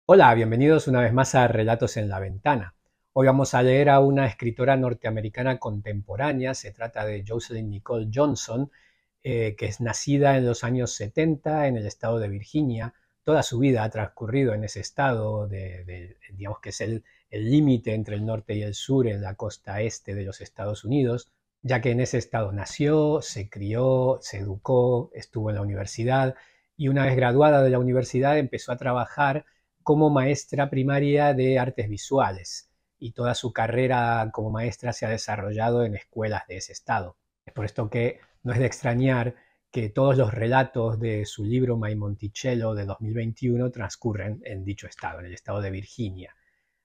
Hola, bienvenidos una vez más a Relatos en la Ventana. Hoy vamos a leer a una escritora norteamericana contemporánea. Se trata de Jocelyn Nicole Johnson, que es nacida en los años 70 en el estado de Virginia. Toda su vida ha transcurrido en ese estado, digamos que es el límite entre el norte y el sur en la costa este de los Estados Unidos, ya que en ese estado nació, se crió, se educó, estuvo en la universidad y una vez graduada de la universidad empezó a trabajar como maestra primaria de artes visuales y toda su carrera como maestra se ha desarrollado en escuelas de ese estado. Es por esto que no es de extrañar que todos los relatos de su libro My Monticello de 2021 transcurren en dicho estado, en el estado de Virginia.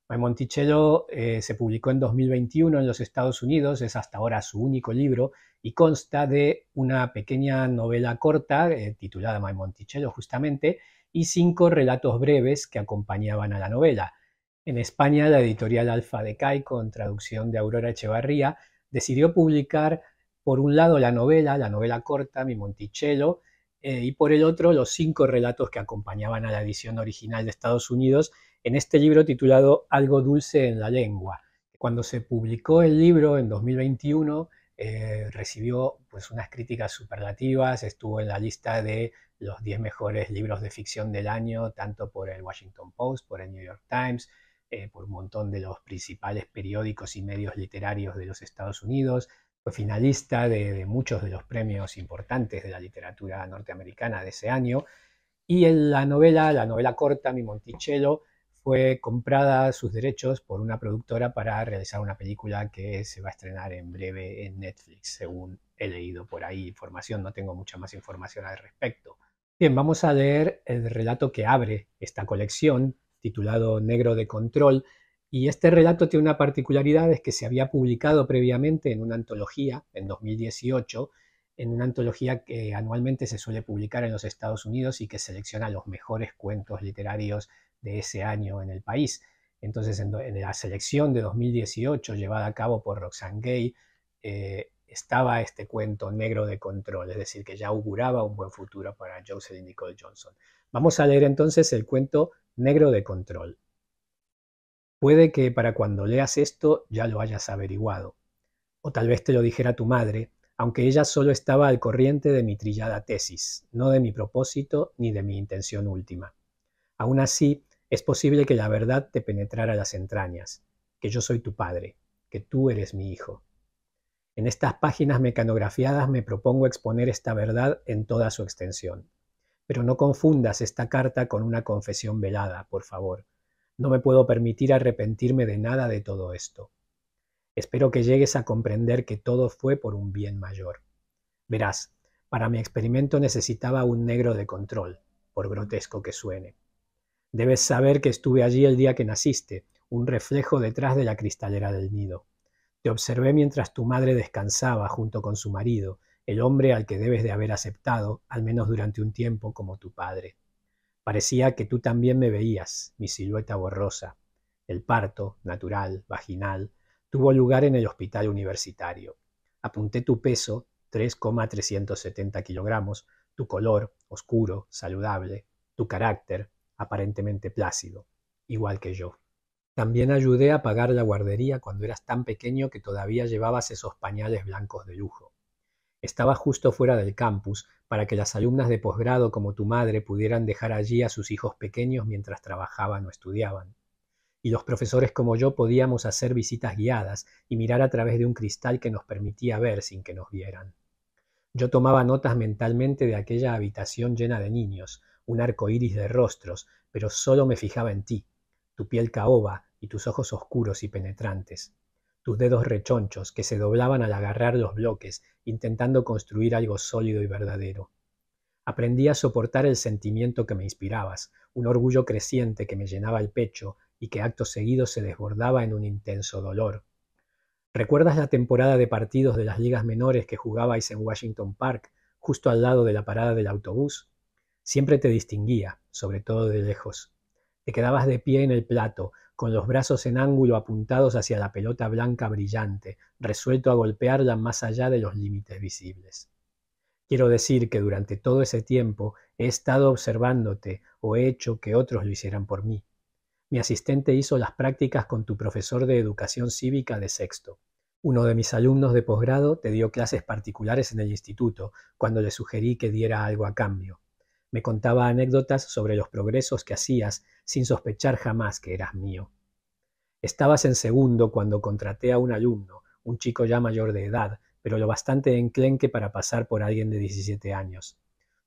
My Monticello se publicó en 2021 en los Estados Unidos, es hasta ahora su único libro y consta de una pequeña novela corta titulada My Monticello justamente y 5 relatos breves que acompañaban a la novela. En España, la editorial Alfa Decay, con traducción de Aurora Echevarría, decidió publicar por un lado la novela corta Mi Monticello, y por el otro los 5 relatos que acompañaban a la edición original de Estados Unidos en este libro titulado Algo dulce en la lengua. Cuando se publicó el libro en 2021, recibió pues, unas críticas superlativas, estuvo en la lista de los 10 mejores libros de ficción del año, tanto por el Washington Post, por el New York Times, por un montón de los principales periódicos y medios literarios de los Estados Unidos. Fue finalista de muchos de los premios importantes de la literatura norteamericana de ese año. Y en la novela corta, Mi Monticello, fue comprada sus derechos por una productora para realizar una película que se va a estrenar en breve en Netflix, según he leído por ahí información, no tengo mucha más información al respecto. Bien, vamos a leer el relato que abre esta colección, titulado Negro de Control, y este relato tiene una particularidad, es que se había publicado previamente en una antología en 2018, en una antología que anualmente se suele publicar en los Estados Unidos y que selecciona los mejores cuentos literarios de ese año en el país. Entonces, en la selección de 2018, llevada a cabo por Roxane Gay, estaba este cuento Negro de Control, es decir, que ya auguraba un buen futuro para Jocelyn Nicole Johnson. Vamos a leer entonces el cuento Negro de Control. Puede que para cuando leas esto ya lo hayas averiguado, o tal vez te lo dijera tu madre, aunque ella solo estaba al corriente de mi trillada tesis, no de mi propósito ni de mi intención última. Aún así, es posible que la verdad te penetrara las entrañas, que yo soy tu padre, que tú eres mi hijo. En estas páginas mecanografiadas me propongo exponer esta verdad en toda su extensión. Pero no confundas esta carta con una confesión velada, por favor. No me puedo permitir arrepentirme de nada de todo esto. Espero que llegues a comprender que todo fue por un bien mayor. Verás, para mi experimento necesitaba un negro de control, por grotesco que suene. Debes saber que estuve allí el día que naciste, un reflejo detrás de la cristalera del nido. Te observé mientras tu madre descansaba junto con su marido, el hombre al que debes de haber aceptado, al menos durante un tiempo, como tu padre. Parecía que tú también me veías, mi silueta borrosa. El parto, natural, vaginal, tuvo lugar en el hospital universitario. Apunté tu peso, 3,370 kilogramos, tu color, oscuro, saludable, tu carácter, aparentemente plácido, igual que yo. También ayudé a pagar la guardería cuando eras tan pequeño que todavía llevabas esos pañales blancos de lujo. Estaba justo fuera del campus para que las alumnas de posgrado como tu madre pudieran dejar allí a sus hijos pequeños mientras trabajaban o estudiaban. Y los profesores como yo podíamos hacer visitas guiadas y mirar a través de un cristal que nos permitía ver sin que nos vieran. Yo tomaba notas mentalmente de aquella habitación llena de niños, un arco iris de rostros, pero solo me fijaba en ti, tu piel caoba y tus ojos oscuros y penetrantes, tus dedos rechonchos que se doblaban al agarrar los bloques, intentando construir algo sólido y verdadero. Aprendí a soportar el sentimiento que me inspirabas, un orgullo creciente que me llenaba el pecho y que acto seguido se desbordaba en un intenso dolor. ¿Recuerdas la temporada de partidos de las ligas menores que jugabais en Washington Park, justo al lado de la parada del autobús? Siempre te distinguía, sobre todo de lejos. Te quedabas de pie en el plato, con los brazos en ángulo apuntados hacia la pelota blanca brillante, resuelto a golpearla más allá de los límites visibles. Quiero decir que durante todo ese tiempo he estado observándote o he hecho que otros lo hicieran por mí. Mi asistente hizo las prácticas con tu profesor de educación cívica de sexto. Uno de mis alumnos de posgrado te dio clases particulares en el instituto cuando le sugerí que diera algo a cambio. Me contaba anécdotas sobre los progresos que hacías sin sospechar jamás que eras mío. Estabas en segundo cuando contraté a un alumno, un chico ya mayor de edad, pero lo bastante enclenque para pasar por alguien de 17 años.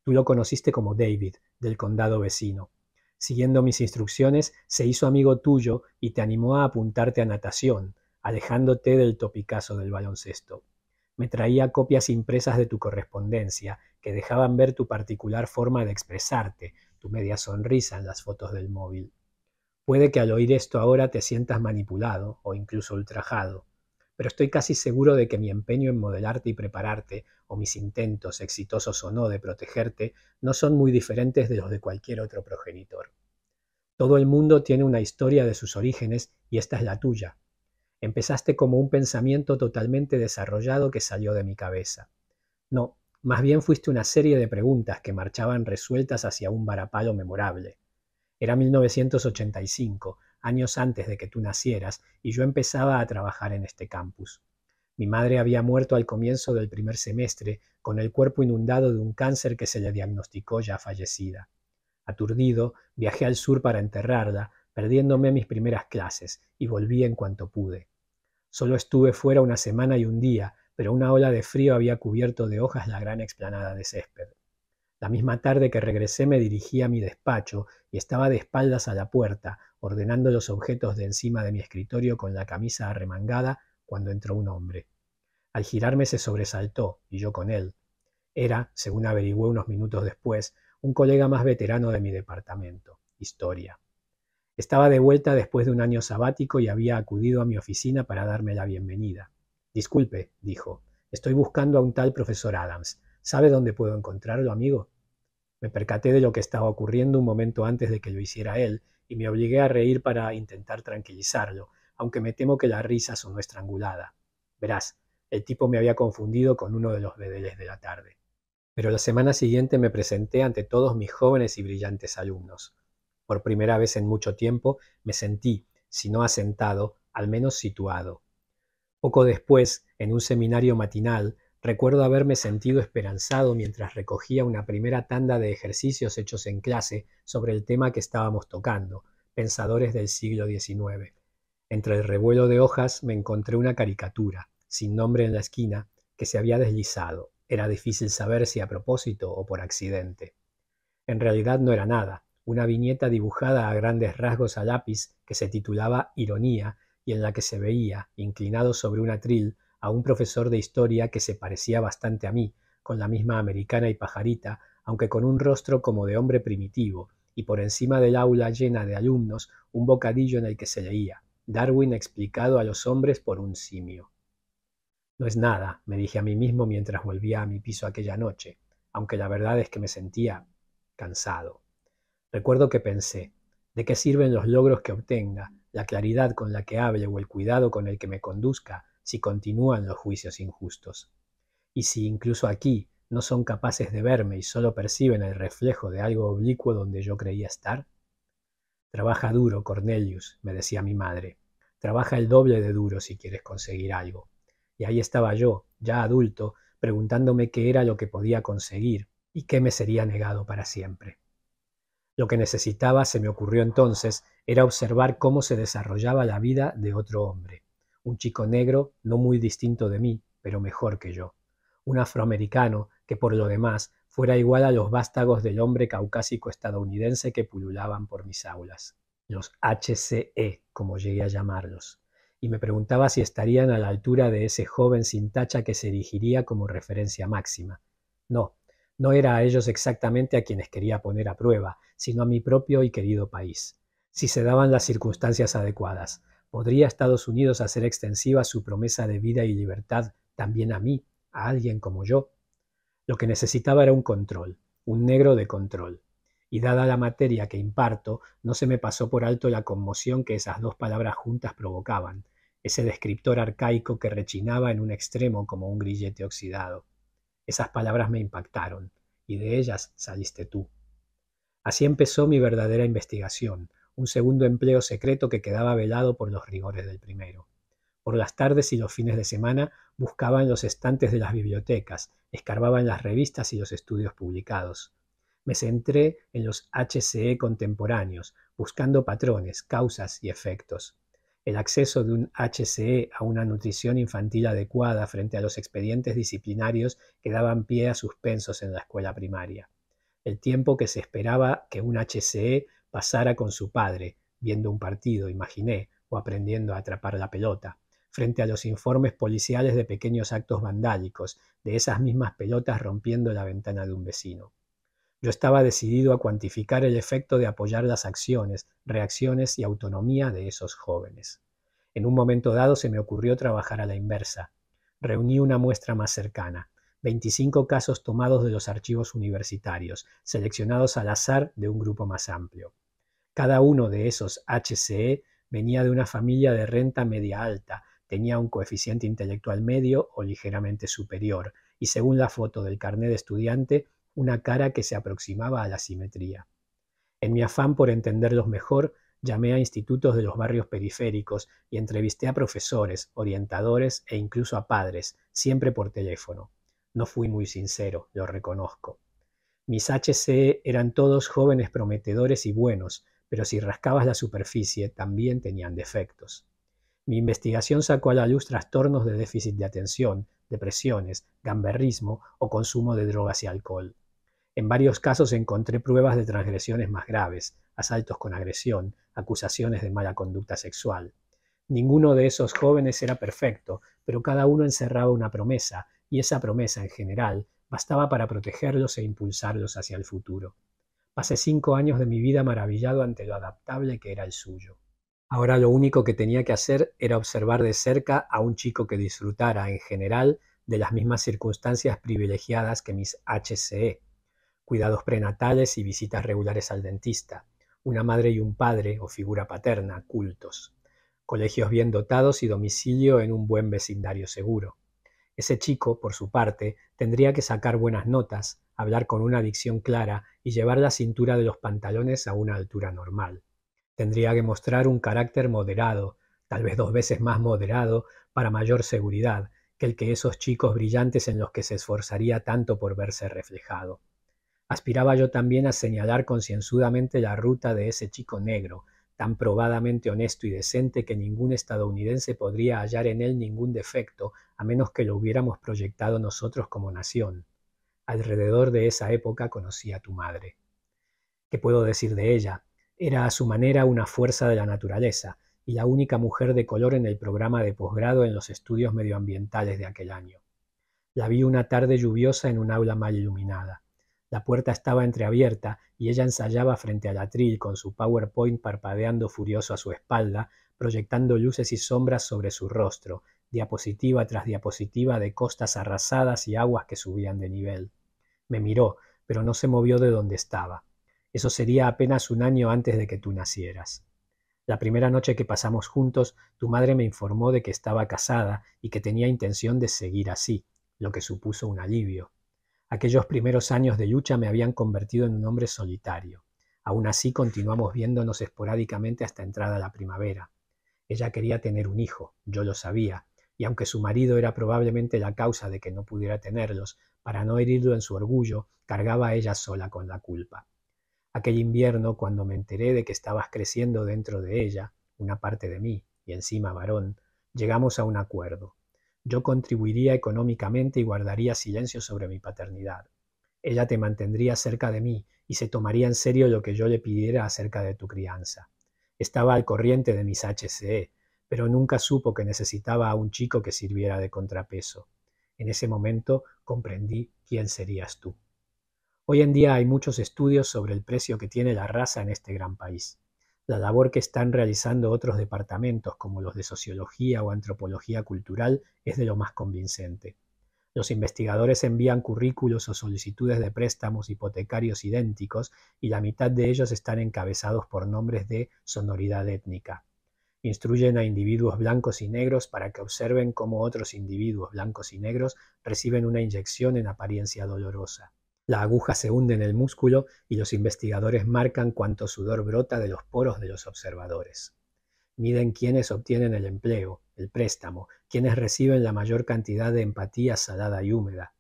Tú lo conociste como David, del condado vecino. Siguiendo mis instrucciones, se hizo amigo tuyo y te animó a apuntarte a natación, alejándote del topicazo del baloncesto. Me traía copias impresas de tu correspondencia, que dejaban ver tu particular forma de expresarte, tu media sonrisa en las fotos del móvil. Puede que al oír esto ahora te sientas manipulado o incluso ultrajado, pero estoy casi seguro de que mi empeño en modelarte y prepararte, o mis intentos, exitosos o no, de protegerte, no son muy diferentes de los de cualquier otro progenitor. Todo el mundo tiene una historia de sus orígenes y esta es la tuya. Empezaste como un pensamiento totalmente desarrollado que salió de mi cabeza. No, más bien fuiste una serie de preguntas que marchaban resueltas hacia un varapalo memorable. Era 1985, años antes de que tú nacieras, y yo empezaba a trabajar en este campus. Mi madre había muerto al comienzo del primer semestre, con el cuerpo inundado de un cáncer que se le diagnosticó ya fallecida. Aturdido, viajé al sur para enterrarla, perdiéndome mis primeras clases, y volví en cuanto pude. Solo estuve fuera una semana y un día, pero una ola de frío había cubierto de hojas la gran explanada de césped. La misma tarde que regresé me dirigí a mi despacho y estaba de espaldas a la puerta, ordenando los objetos de encima de mi escritorio con la camisa arremangada, cuando entró un hombre. Al girarme se sobresaltó, y yo con él. Era, según averigüé unos minutos después, un colega más veterano de mi departamento, Historia. Estaba de vuelta después de un año sabático y había acudido a mi oficina para darme la bienvenida. Disculpe, dijo, estoy buscando a un tal profesor Adams. ¿Sabe dónde puedo encontrarlo, amigo? Me percaté de lo que estaba ocurriendo un momento antes de que lo hiciera él, y me obligué a reír para intentar tranquilizarlo, aunque me temo que la risa sonó estrangulada. Verás, el tipo me había confundido con uno de los bedeles de la tarde. Pero la semana siguiente me presenté ante todos mis jóvenes y brillantes alumnos. Por primera vez en mucho tiempo me sentí, si no asentado, al menos situado. Poco después, en un seminario matinal, recuerdo haberme sentido esperanzado mientras recogía una primera tanda de ejercicios hechos en clase sobre el tema que estábamos tocando, pensadores del siglo XIX. Entre el revuelo de hojas me encontré una caricatura, sin nombre en la esquina, que se había deslizado. Era difícil saber si a propósito o por accidente. En realidad no era nada, una viñeta dibujada a grandes rasgos a lápiz que se titulaba Ironía y en la que se veía, inclinado sobre un atril, a un profesor de historia que se parecía bastante a mí, con la misma americana y pajarita, aunque con un rostro como de hombre primitivo, y por encima del aula llena de alumnos un bocadillo en el que se leía Darwin explicado a los hombres por un simio. No es nada, me dije a mí mismo mientras volvía a mi piso aquella noche, aunque la verdad es que me sentía cansado. Recuerdo que pensé, ¿de qué sirven los logros que obtenga, la claridad con la que hable o el cuidado con el que me conduzca si continúan los juicios injustos? Y si incluso aquí no son capaces de verme y solo perciben el reflejo de algo oblicuo donde yo creía estar. Trabaja duro, Cornelius, me decía mi madre. Trabaja el doble de duro si quieres conseguir algo. Y ahí estaba yo, ya adulto, preguntándome qué era lo que podía conseguir y qué me sería negado para siempre. Lo que necesitaba, se me ocurrió entonces, era observar cómo se desarrollaba la vida de otro hombre, un chico negro no muy distinto de mí, pero mejor que yo, un afroamericano que por lo demás fuera igual a los vástagos del hombre caucásico estadounidense que pululaban por mis aulas, los HCE, como llegué a llamarlos, y me preguntaba si estarían a la altura de ese joven sin tacha que se erigiría como referencia máxima. No, no era a ellos exactamente a quienes quería poner a prueba, sino a mi propio y querido país. Si se daban las circunstancias adecuadas, ¿podría Estados Unidos hacer extensiva su promesa de vida y libertad también a mí, a alguien como yo? Lo que necesitaba era un control, un negro de control. Y dada la materia que imparto, no se me pasó por alto la conmoción que esas dos palabras juntas provocaban, ese descriptor arcaico que rechinaba en un extremo como un grillete oxidado. Esas palabras me impactaron, y de ellas saliste tú. Así empezó mi verdadera investigación, un segundo empleo secreto que quedaba velado por los rigores del primero. Por las tardes y los fines de semana buscaba en los estantes de las bibliotecas, escarbaba en las revistas y los estudios publicados. Me centré en los HCE contemporáneos, buscando patrones, causas y efectos. El acceso de un HCE a una nutrición infantil adecuada frente a los expedientes disciplinarios que daban pie a suspensos en la escuela primaria. El tiempo que se esperaba que un HCE pasara con su padre, viendo un partido, imaginé, o aprendiendo a atrapar la pelota, frente a los informes policiales de pequeños actos vandálicos, de esas mismas pelotas rompiendo la ventana de un vecino. Yo estaba decidido a cuantificar el efecto de apoyar las acciones, reacciones y autonomía de esos jóvenes. En un momento dado se me ocurrió trabajar a la inversa. Reuní una muestra más cercana, 25 casos tomados de los archivos universitarios, seleccionados al azar de un grupo más amplio. Cada uno de esos HCE venía de una familia de renta media alta, tenía un coeficiente intelectual medio o ligeramente superior, y según la foto del carné de estudiante, una cara que se aproximaba a la simetría. En mi afán por entenderlos mejor, llamé a institutos de los barrios periféricos y entrevisté a profesores, orientadores e incluso a padres, siempre por teléfono. No fui muy sincero, lo reconozco. Mis HCE eran todos jóvenes prometedores y buenos, pero si rascabas la superficie también tenían defectos. Mi investigación sacó a la luz trastornos de déficit de atención, depresiones, gamberrismo o consumo de drogas y alcohol. En varios casos encontré pruebas de transgresiones más graves, asaltos con agresión, acusaciones de mala conducta sexual. Ninguno de esos jóvenes era perfecto, pero cada uno encerraba una promesa, y esa promesa, en general, bastaba para protegerlos e impulsarlos hacia el futuro. Pasé 5 años de mi vida maravillado ante lo adaptable que era el suyo. Ahora lo único que tenía que hacer era observar de cerca a un chico que disfrutara, en general, de las mismas circunstancias privilegiadas que mis HCE. Cuidados prenatales y visitas regulares al dentista, una madre y un padre o figura paterna, cultos, colegios bien dotados y domicilio en un buen vecindario seguro. Ese chico, por su parte, tendría que sacar buenas notas, hablar con una dicción clara y llevar la cintura de los pantalones a una altura normal. Tendría que mostrar un carácter moderado, tal vez 2 veces más moderado, para mayor seguridad que el que esos chicos brillantes en los que se esforzaría tanto por verse reflejado. Aspiraba yo también a señalar concienzudamente la ruta de ese chico negro, tan probadamente honesto y decente que ningún estadounidense podría hallar en él ningún defecto, a menos que lo hubiéramos proyectado nosotros como nación. Alrededor de esa época conocí a tu madre. ¿Qué puedo decir de ella? Era a su manera una fuerza de la naturaleza, y la única mujer de color en el programa de posgrado en los estudios medioambientales de aquel año. La vi una tarde lluviosa en un aula mal iluminada. La puerta estaba entreabierta y ella ensayaba frente al atril con su PowerPoint parpadeando furioso a su espalda, proyectando luces y sombras sobre su rostro, diapositiva tras diapositiva de costas arrasadas y aguas que subían de nivel. Me miró, pero no se movió de donde estaba. Eso sería apenas 1 año antes de que tú nacieras. La primera noche que pasamos juntos, tu madre me informó de que estaba casada y que tenía intención de seguir así, lo que supuso un alivio. Aquellos primeros años de lucha me habían convertido en un hombre solitario. Aún así continuamos viéndonos esporádicamente hasta entrada la primavera. Ella quería tener un hijo, yo lo sabía, y aunque su marido era probablemente la causa de que no pudiera tenerlos, para no herirlo en su orgullo, cargaba ella sola con la culpa. Aquel invierno, cuando me enteré de que estabas creciendo dentro de ella, una parte de mí, y encima varón, llegamos a un acuerdo. Yo contribuiría económicamente y guardaría silencio sobre mi paternidad. Ella te mantendría cerca de mí y se tomaría en serio lo que yo le pidiera acerca de tu crianza. Estaba al corriente de mis HCE, pero nunca supo que necesitaba a un chico que sirviera de contrapeso. En ese momento comprendí quién serías tú. Hoy en día hay muchos estudios sobre el precio que tiene la raza en este gran país. La labor que están realizando otros departamentos como los de sociología o antropología cultural es de lo más convincente. Los investigadores envían currículos o solicitudes de préstamos hipotecarios idénticos y la mitad de ellos están encabezados por nombres de sonoridad étnica. Instruyen a individuos blancos y negros para que observen cómo otros individuos blancos y negros reciben una inyección en apariencia dolorosa. La aguja se hunde en el músculo y los investigadores marcan cuánto sudor brota de los poros de los observadores. Miden quiénes obtienen el empleo, el préstamo, quiénes reciben la mayor cantidad de empatía salada y húmeda.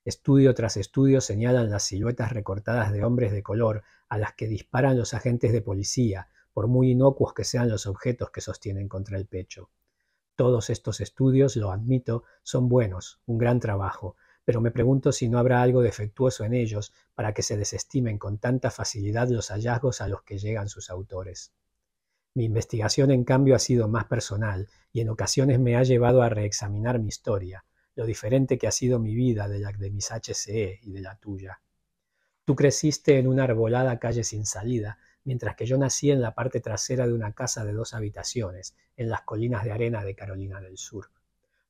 Estudio tras estudio señalan las siluetas recortadas de hombres de color a las que disparan los agentes de policía, por muy inocuos que sean los objetos que sostienen contra el pecho. Todos estos estudios, lo admito, son buenos, un gran trabajo, pero me pregunto si no habrá algo defectuoso en ellos para que se desestimen con tanta facilidad los hallazgos a los que llegan sus autores. Mi investigación, en cambio, ha sido más personal y en ocasiones me ha llevado a reexaminar mi historia, lo diferente que ha sido mi vida de la de mis HCE y de la tuya. Tú creciste en una arbolada calle sin salida, mientras que yo nací en la parte trasera de una casa de 2 habitaciones, en las colinas de arena de Carolina del Sur.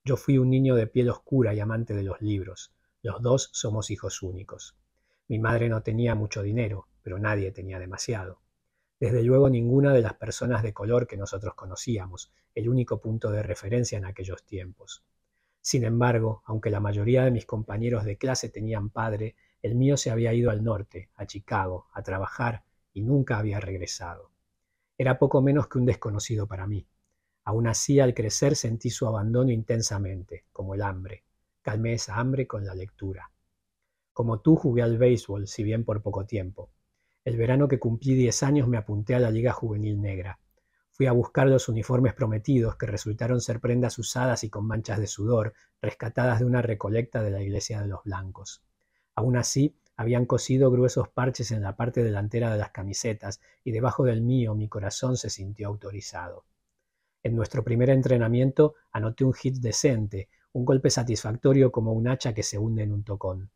Yo fui un niño de piel oscura y amante de los libros. Los dos somos hijos únicos. Mi madre no tenía mucho dinero, pero nadie tenía demasiado. Desde luego ninguna de las personas de color que nosotros conocíamos, el único punto de referencia en aquellos tiempos. Sin embargo, aunque la mayoría de mis compañeros de clase tenían padre, el mío se había ido al norte, a Chicago, a trabajar, y nunca había regresado. Era poco menos que un desconocido para mí. Aún así, al crecer sentí su abandono intensamente, como el hambre. Calmé esa hambre con la lectura. Como tú, jugué al béisbol, si bien por poco tiempo. El verano que cumplí 10 años me apunté a la Liga Juvenil Negra. Fui a buscar los uniformes prometidos, que resultaron ser prendas usadas y con manchas de sudor, rescatadas de una recolecta de la Iglesia de los Blancos. Aún así, habían cosido gruesos parches en la parte delantera de las camisetas, y debajo del mío mi corazón se sintió autorizado. En nuestro primer entrenamiento anoté un hit decente, un golpe satisfactorio como un hacha que se hunde en un tocón.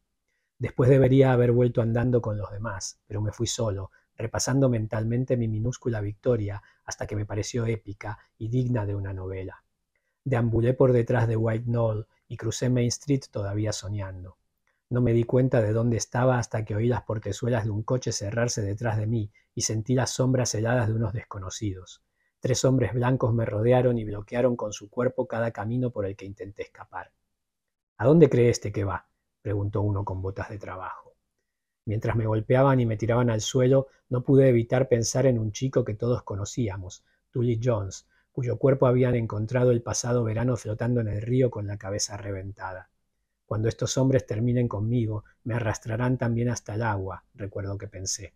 Después debería haber vuelto andando con los demás, pero me fui solo, repasando mentalmente mi minúscula victoria hasta que me pareció épica y digna de una novela. Deambulé por detrás de White Knoll y crucé Main Street todavía soñando. No me di cuenta de dónde estaba hasta que oí las portezuelas de un coche cerrarse detrás de mí y sentí las sombras heladas de unos desconocidos. 3 hombres blancos me rodearon y bloquearon con su cuerpo cada camino por el que intenté escapar. ¿A dónde cree este que va?, preguntó uno con botas de trabajo. Mientras me golpeaban y me tiraban al suelo, no pude evitar pensar en un chico que todos conocíamos, Tully Jones, cuyo cuerpo habían encontrado el pasado verano flotando en el río con la cabeza reventada. Cuando estos hombres terminen conmigo, me arrastrarán también hasta el agua, recuerdo que pensé.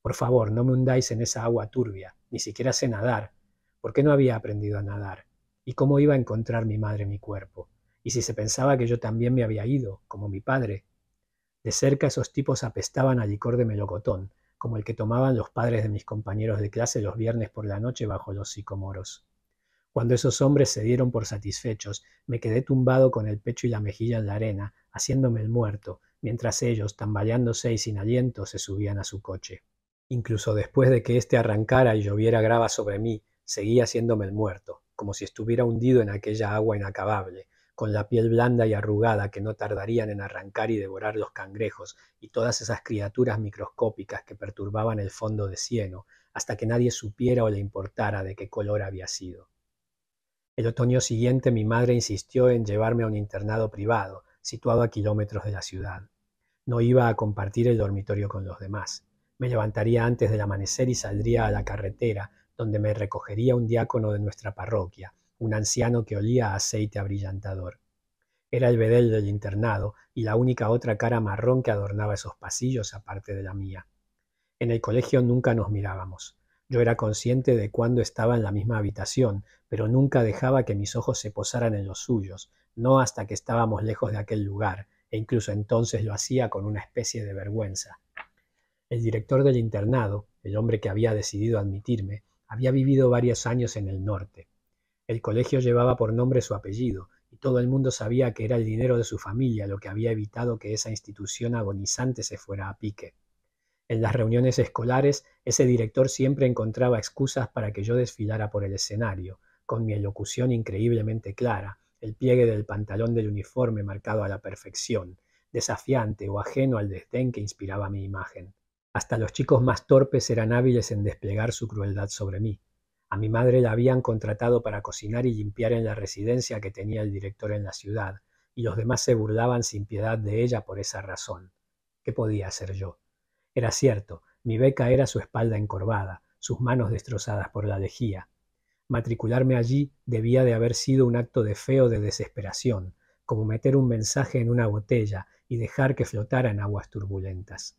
Por favor, no me hundáis en esa agua turbia, ni siquiera sé nadar. ¿Por qué no había aprendido a nadar? ¿Y cómo iba a encontrar mi madre mi cuerpo? ¿Y si se pensaba que yo también me había ido, como mi padre? De cerca esos tipos apestaban a licor de melocotón, como el que tomaban los padres de mis compañeros de clase los viernes por la noche bajo los sicomoros. Cuando esos hombres se dieron por satisfechos, me quedé tumbado con el pecho y la mejilla en la arena, haciéndome el muerto, mientras ellos, tambaleándose y sin aliento, se subían a su coche. Incluso después de que éste arrancara y lloviera grava sobre mí, seguía haciéndome el muerto, como si estuviera hundido en aquella agua inacabable, con la piel blanda y arrugada que no tardarían en arrancar y devorar los cangrejos y todas esas criaturas microscópicas que perturbaban el fondo de cieno, hasta que nadie supiera o le importara de qué color había sido. El otoño siguiente mi madre insistió en llevarme a un internado privado, situado a kilómetros de la ciudad. No iba a compartir el dormitorio con los demás. Me levantaría antes del amanecer y saldría a la carretera, donde me recogería un diácono de nuestra parroquia, un anciano que olía a aceite abrillantador. Era el bedel del internado y la única otra cara marrón que adornaba esos pasillos aparte de la mía. En el colegio nunca nos mirábamos. Yo era consciente de cuándo estaba en la misma habitación, pero nunca dejaba que mis ojos se posaran en los suyos, no hasta que estábamos lejos de aquel lugar, e incluso entonces lo hacía con una especie de vergüenza. El director del internado, el hombre que había decidido admitirme, había vivido varios años en el norte. El colegio llevaba por nombre su apellido, y todo el mundo sabía que era el dinero de su familia lo que había evitado que esa institución agonizante se fuera a pique. En las reuniones escolares, ese director siempre encontraba excusas para que yo desfilara por el escenario, con mi elocución increíblemente clara, el pliegue del pantalón del uniforme marcado a la perfección, desafiante o ajeno al desdén que inspiraba mi imagen. Hasta los chicos más torpes eran hábiles en desplegar su crueldad sobre mí. A mi madre la habían contratado para cocinar y limpiar en la residencia que tenía el director en la ciudad, y los demás se burlaban sin piedad de ella por esa razón. ¿Qué podía hacer yo? Era cierto, mi beca era su espalda encorvada, sus manos destrozadas por la lejía. Matricularme allí debía de haber sido un acto de fe o de desesperación, como meter un mensaje en una botella y dejar que flotara en aguas turbulentas.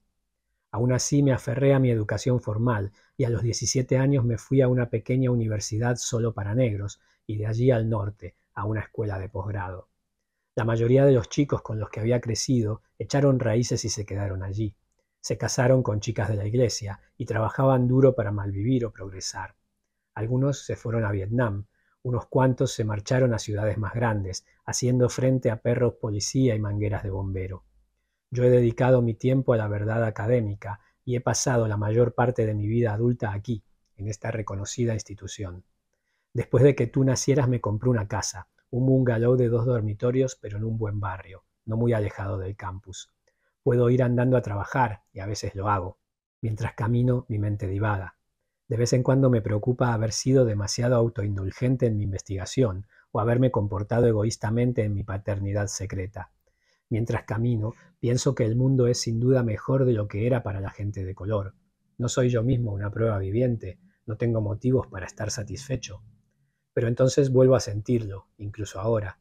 Aún así me aferré a mi educación formal y a los 17 años me fui a una pequeña universidad solo para negros y de allí al norte, a una escuela de posgrado. La mayoría de los chicos con los que había crecido echaron raíces y se quedaron allí. Se casaron con chicas de la iglesia y trabajaban duro para malvivir o progresar. Algunos se fueron a Vietnam, unos cuantos se marcharon a ciudades más grandes, haciendo frente a perros policía y mangueras de bombero. Yo he dedicado mi tiempo a la verdad académica y he pasado la mayor parte de mi vida adulta aquí, en esta reconocida institución. Después de que tú nacieras me compré una casa, un bungalow de 2 dormitorios, pero en un buen barrio, no muy alejado del campus. Puedo ir andando a trabajar, y a veces lo hago. Mientras camino, mi mente divaga. De vez en cuando me preocupa haber sido demasiado autoindulgente en mi investigación o haberme comportado egoístamente en mi paternidad secreta. Mientras camino, pienso que el mundo es sin duda mejor de lo que era para la gente de color. No soy yo mismo una prueba viviente, no tengo motivos para estar satisfecho. Pero entonces vuelvo a sentirlo, incluso ahora.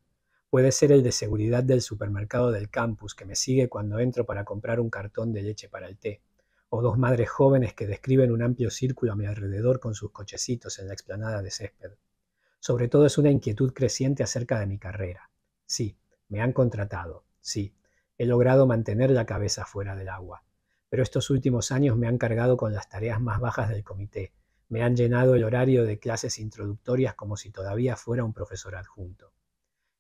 Puede ser el de seguridad del supermercado del campus que me sigue cuando entro para comprar un cartón de leche para el té, o 2 madres jóvenes que describen un amplio círculo a mi alrededor con sus cochecitos en la explanada de césped. Sobre todo es una inquietud creciente acerca de mi carrera. Sí, me han contratado, sí, he logrado mantener la cabeza fuera del agua. Pero estos últimos años me han cargado con las tareas más bajas del comité, me han llenado el horario de clases introductorias como si todavía fuera un profesor adjunto.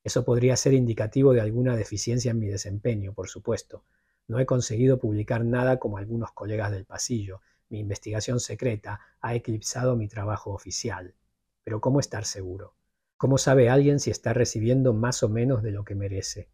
Eso podría ser indicativo de alguna deficiencia en mi desempeño, por supuesto. No he conseguido publicar nada como algunos colegas del pasillo. Mi investigación secreta ha eclipsado mi trabajo oficial. Pero ¿cómo estar seguro? ¿Cómo sabe alguien si está recibiendo más o menos de lo que merece?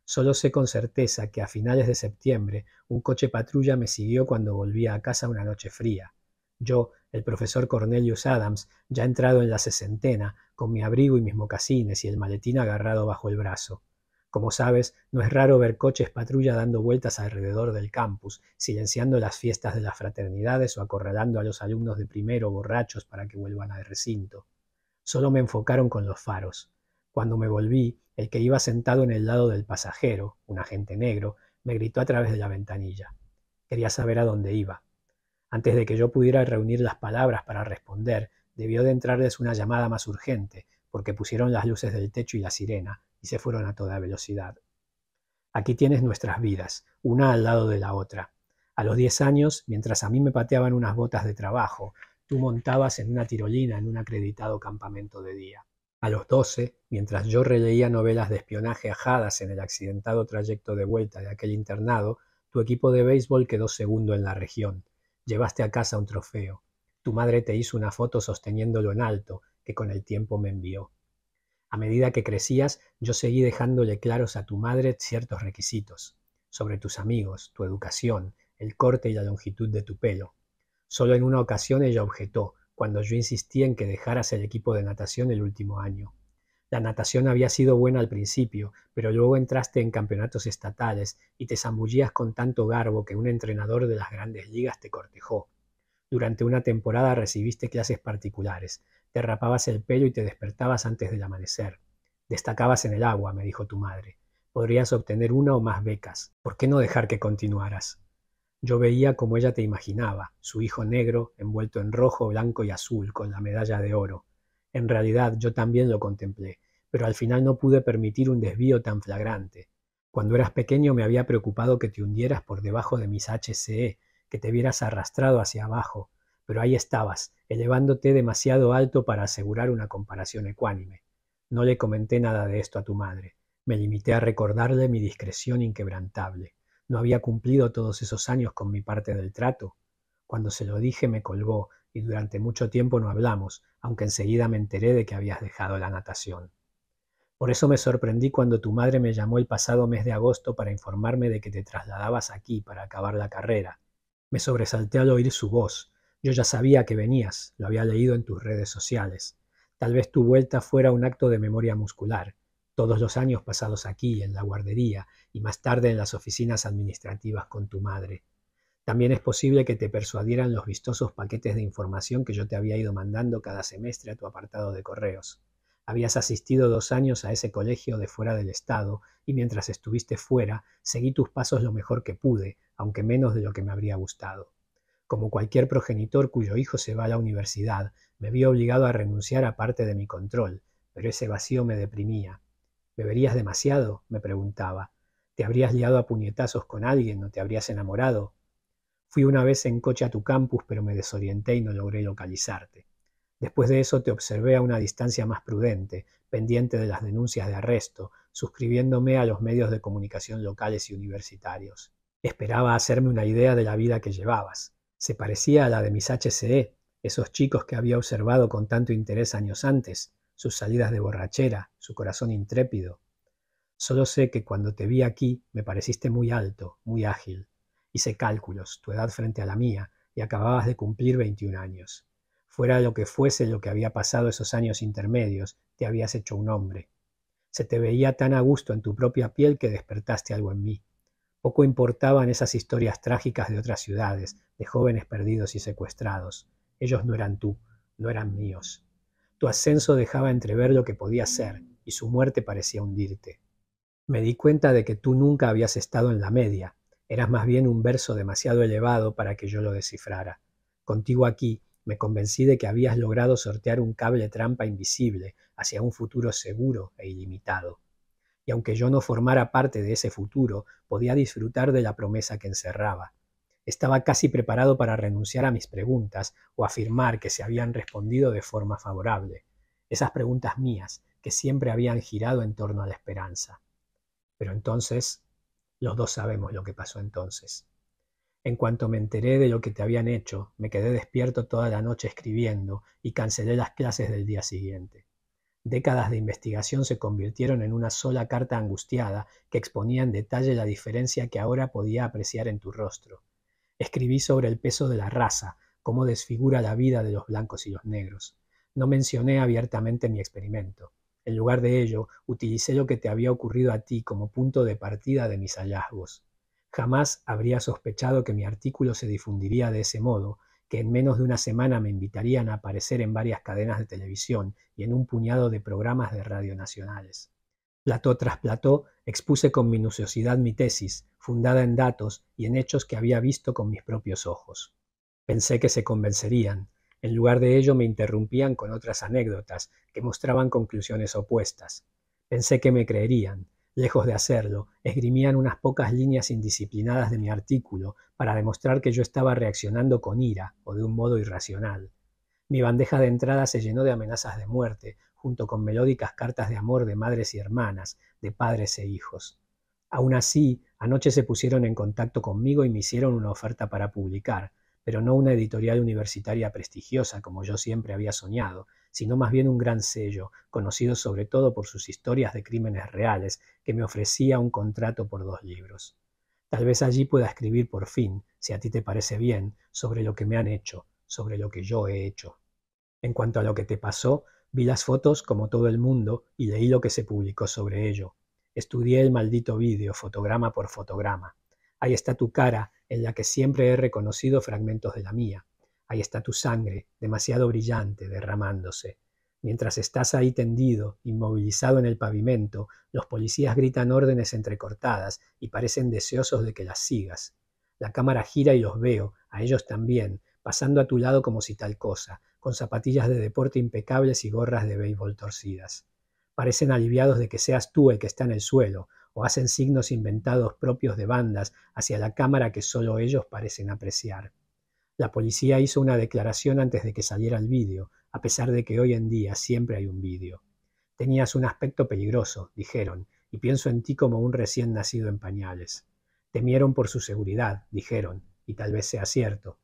Solo sé con certeza que a finales de septiembre un coche patrulla me siguió cuando volvía a casa una noche fría. Yo, el profesor Cornelius Adams, ya entrado en la sesentena, con mi abrigo y mis mocasines y el maletín agarrado bajo el brazo. Como sabes, no es raro ver coches patrulla dando vueltas alrededor del campus, silenciando las fiestas de las fraternidades o acorralando a los alumnos de primero borrachos para que vuelvan al recinto. Solo me enfocaron con los faros. Cuando me volví, el que iba sentado en el lado del pasajero, un agente negro, me gritó a través de la ventanilla. Quería saber a dónde iba. Antes de que yo pudiera reunir las palabras para responder, debió de entrarles una llamada más urgente, porque pusieron las luces del techo y la sirena, y se fueron a toda velocidad. Aquí tienes nuestras vidas, una al lado de la otra. A los 10 años, mientras a mí me pateaban unas botas de trabajo, tú montabas en una tirolina en un acreditado campamento de día. A los 12, mientras yo releía novelas de espionaje ajadas en el accidentado trayecto de vuelta de aquel internado, tu equipo de béisbol quedó segundo en la región. Llevaste a casa un trofeo. Tu madre te hizo una foto sosteniéndolo en alto, que con el tiempo me envió. A medida que crecías, yo seguí dejándole claros a tu madre ciertos requisitos, sobre tus amigos, tu educación, el corte y la longitud de tu pelo. Solo en una ocasión ella objetó, cuando yo insistí en que dejaras el equipo de natación el último año. La natación había sido buena al principio, pero luego entraste en campeonatos estatales y te zambullías con tanto garbo que un entrenador de las grandes ligas te cortejó. Durante una temporada recibiste clases particulares, te rapabas el pelo y te despertabas antes del amanecer. Destacabas en el agua, me dijo tu madre. Podrías obtener una o más becas. ¿Por qué no dejar que continuaras? Yo veía como ella te imaginaba, su hijo negro, envuelto en rojo, blanco y azul, con la medalla de oro. En realidad yo también lo contemplé, pero al final no pude permitir un desvío tan flagrante. Cuando eras pequeño me había preocupado que te hundieras por debajo de mis HCE, que te vieras arrastrado hacia abajo, pero ahí estabas, elevándote demasiado alto para asegurar una comparación ecuánime. No le comenté nada de esto a tu madre. Me limité a recordarle mi discreción inquebrantable. ¿No había cumplido todos esos años con mi parte del trato? Cuando se lo dije me colgó y durante mucho tiempo no hablamos, aunque enseguida me enteré de que habías dejado la natación. Por eso me sorprendí cuando tu madre me llamó el pasado mes de agosto para informarme de que te trasladabas aquí para acabar la carrera. Me sobresalté al oír su voz. Yo ya sabía que venías, lo había leído en tus redes sociales. Tal vez tu vuelta fuera un acto de memoria muscular. todos los años pasados aquí, en la guardería, y más tarde en las oficinas administrativas con tu madre. También es posible que te persuadieran los vistosos paquetes de información que yo te había ido mandando cada semestre a tu apartado de correos. Habías asistido 2 años a ese colegio de fuera del estado, y mientras estuviste fuera, seguí tus pasos lo mejor que pude, aunque menos de lo que me habría gustado. Como cualquier progenitor cuyo hijo se va a la universidad, me vi obligado a renunciar a parte de mi control, pero ese vacío me deprimía. ¿Beberías demasiado?, me preguntaba. ¿Te habrías liado a puñetazos con alguien o te habrías enamorado? Fui una vez en coche a tu campus, pero me desorienté y no logré localizarte. Después de eso te observé a una distancia más prudente, pendiente de las denuncias de arresto, suscribiéndome a los medios de comunicación locales y universitarios. Esperaba hacerme una idea de la vida que llevabas. Se parecía a la de mis HCE, esos chicos que había observado con tanto interés años antes, sus salidas de borrachera, su corazón intrépido. Solo sé que cuando te vi aquí me pareciste muy alto, muy ágil. Hice cálculos, tu edad frente a la mía, y acababas de cumplir 21 años. Fuera lo que fuese lo que había pasado esos años intermedios, te habías hecho un hombre. Se te veía tan a gusto en tu propia piel que despertaste algo en mí. Poco importaban esas historias trágicas de otras ciudades, de jóvenes perdidos y secuestrados. Ellos no eran tú, no eran míos. Tu ascenso dejaba entrever lo que podía ser, y su muerte parecía hundirte. Me di cuenta de que tú nunca habías estado en la media. Eras más bien un verso demasiado elevado para que yo lo descifrara. Contigo aquí me convencí de que habías logrado sortear un cable trampa invisible hacia un futuro seguro e ilimitado. Y aunque yo no formara parte de ese futuro, podía disfrutar de la promesa que encerraba. Estaba casi preparado para renunciar a mis preguntas o afirmar que se habían respondido de forma favorable. Esas preguntas mías, que siempre habían girado en torno a la esperanza. Pero entonces, los dos sabemos lo que pasó entonces. En cuanto me enteré de lo que te habían hecho, me quedé despierto toda la noche escribiendo y cancelé las clases del día siguiente. Décadas de investigación se convirtieron en una sola carta angustiada que exponía en detalle la diferencia que ahora podía apreciar en tu rostro. Escribí sobre el peso de la raza, cómo desfigura la vida de los blancos y los negros. No mencioné abiertamente mi experimento. En lugar de ello, utilicé lo que te había ocurrido a ti como punto de partida de mis hallazgos. Jamás habría sospechado que mi artículo se difundiría de ese modo, que en menos de una semana me invitarían a aparecer en varias cadenas de televisión y en un puñado de programas de radio nacionales. Plató tras plató expuse con minuciosidad mi tesis, fundada en datos y en hechos que había visto con mis propios ojos. Pensé que se convencerían. En lugar de ello me interrumpían con otras anécdotas que mostraban conclusiones opuestas. Pensé que me creerían. Lejos de hacerlo, esgrimían unas pocas líneas indisciplinadas de mi artículo para demostrar que yo estaba reaccionando con ira o de un modo irracional. Mi bandeja de entrada se llenó de amenazas de muerte, junto con melódicas cartas de amor de madres y hermanas, de padres e hijos. Aún así, anoche se pusieron en contacto conmigo y me hicieron una oferta para publicar, pero no una editorial universitaria prestigiosa como yo siempre había soñado, sino más bien un gran sello, conocido sobre todo por sus historias de crímenes reales, que me ofrecía un contrato por 2 libros. Tal vez allí pueda escribir por fin, si a ti te parece bien, sobre lo que me han hecho, sobre lo que yo he hecho. En cuanto a lo que te pasó, vi las fotos como todo el mundo y leí lo que se publicó sobre ello. Estudié el maldito vídeo, fotograma por fotograma. Ahí está tu cara, en la que siempre he reconocido fragmentos de la mía. Ahí está tu sangre, demasiado brillante, derramándose. Mientras estás ahí tendido, inmovilizado en el pavimento, los policías gritan órdenes entrecortadas y parecen deseosos de que las sigas. La cámara gira y los veo, a ellos también, pasando a tu lado como si tal cosa, con zapatillas de deporte impecables y gorras de béisbol torcidas. Parecen aliviados de que seas tú el que está en el suelo, o hacen signos inventados propios de bandas hacia la cámara que solo ellos parecen apreciar. La policía hizo una declaración antes de que saliera el vídeo, a pesar de que hoy en día siempre hay un vídeo. Tenías un aspecto peligroso, dijeron, y pienso en ti como un recién nacido en pañales. Temieron por su seguridad, dijeron, y tal vez sea cierto.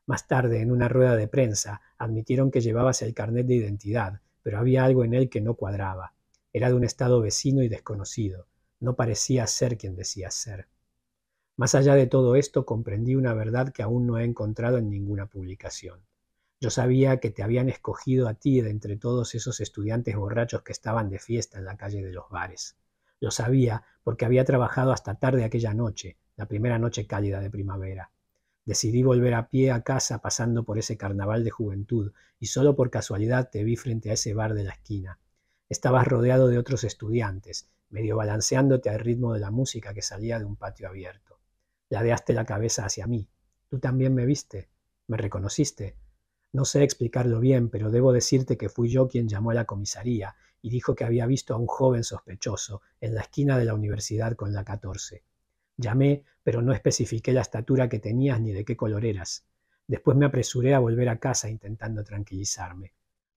Más tarde, en una rueda de prensa, admitieron que llevabas el carnet de identidad, pero había algo en él que no cuadraba. Era de un estado vecino y desconocido. No parecía ser quien decías ser. Más allá de todo esto, comprendí una verdad que aún no he encontrado en ninguna publicación. Yo sabía que te habían escogido a ti de entre todos esos estudiantes borrachos que estaban de fiesta en la calle de los bares. Lo sabía porque había trabajado hasta tarde aquella noche, la primera noche cálida de primavera. Decidí volver a pie a casa pasando por ese carnaval de juventud y solo por casualidad te vi frente a ese bar de la esquina. Estabas rodeado de otros estudiantes, medio balanceándote al ritmo de la música que salía de un patio abierto. Ladeaste la cabeza hacia mí. ¿Tú también me viste? ¿Me reconociste? No sé explicarlo bien, pero debo decirte que fui yo quien llamó a la comisaría y dijo que había visto a un joven sospechoso en la esquina de la universidad con la 14. Llamé, pero no especifiqué la estatura que tenías ni de qué color eras. Después me apresuré a volver a casa intentando tranquilizarme.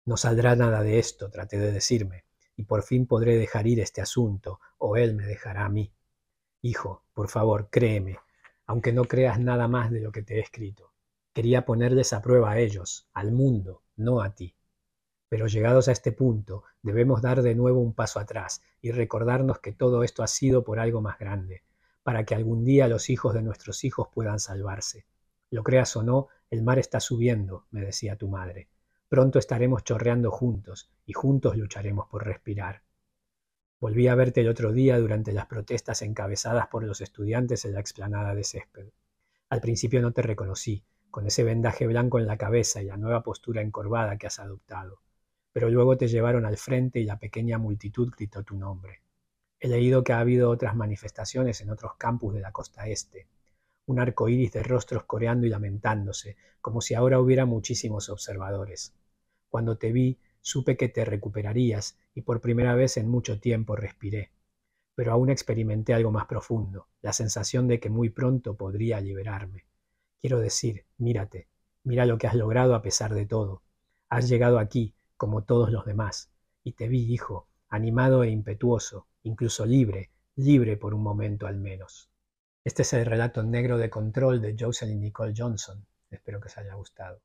No saldrá nada de esto, traté de decirme, y por fin podré dejar ir este asunto, o él me dejará a mí. Hijo, por favor, créeme, aunque no creas nada más de lo que te he escrito. Quería ponerles a prueba a ellos, al mundo, no a ti. Pero llegados a este punto, debemos dar de nuevo un paso atrás y recordarnos que todo esto ha sido por algo más grande, para que algún día los hijos de nuestros hijos puedan salvarse. Lo creas o no, el mar está subiendo, me decía tu madre. Pronto estaremos chorreando juntos y juntos lucharemos por respirar. Volví a verte el otro día durante las protestas encabezadas por los estudiantes en la explanada de césped. Al principio no te reconocí, con ese vendaje blanco en la cabeza y la nueva postura encorvada que has adoptado. Pero luego te llevaron al frente y la pequeña multitud gritó tu nombre. He leído que ha habido otras manifestaciones en otros campus de la costa este. Un arco iris de rostros coreando y lamentándose, como si ahora hubiera muchísimos observadores. Cuando te vi, supe que te recuperarías y por primera vez en mucho tiempo respiré. Pero aún experimenté algo más profundo, la sensación de que muy pronto podría liberarme. Quiero decir, mírate, mira lo que has logrado a pesar de todo. Has llegado aquí, como todos los demás, y te vi, hijo, animado e impetuoso, incluso libre, libre por un momento al menos. Este es el relato negro de Control de Jocelyn Nicole Johnson. Espero que os haya gustado.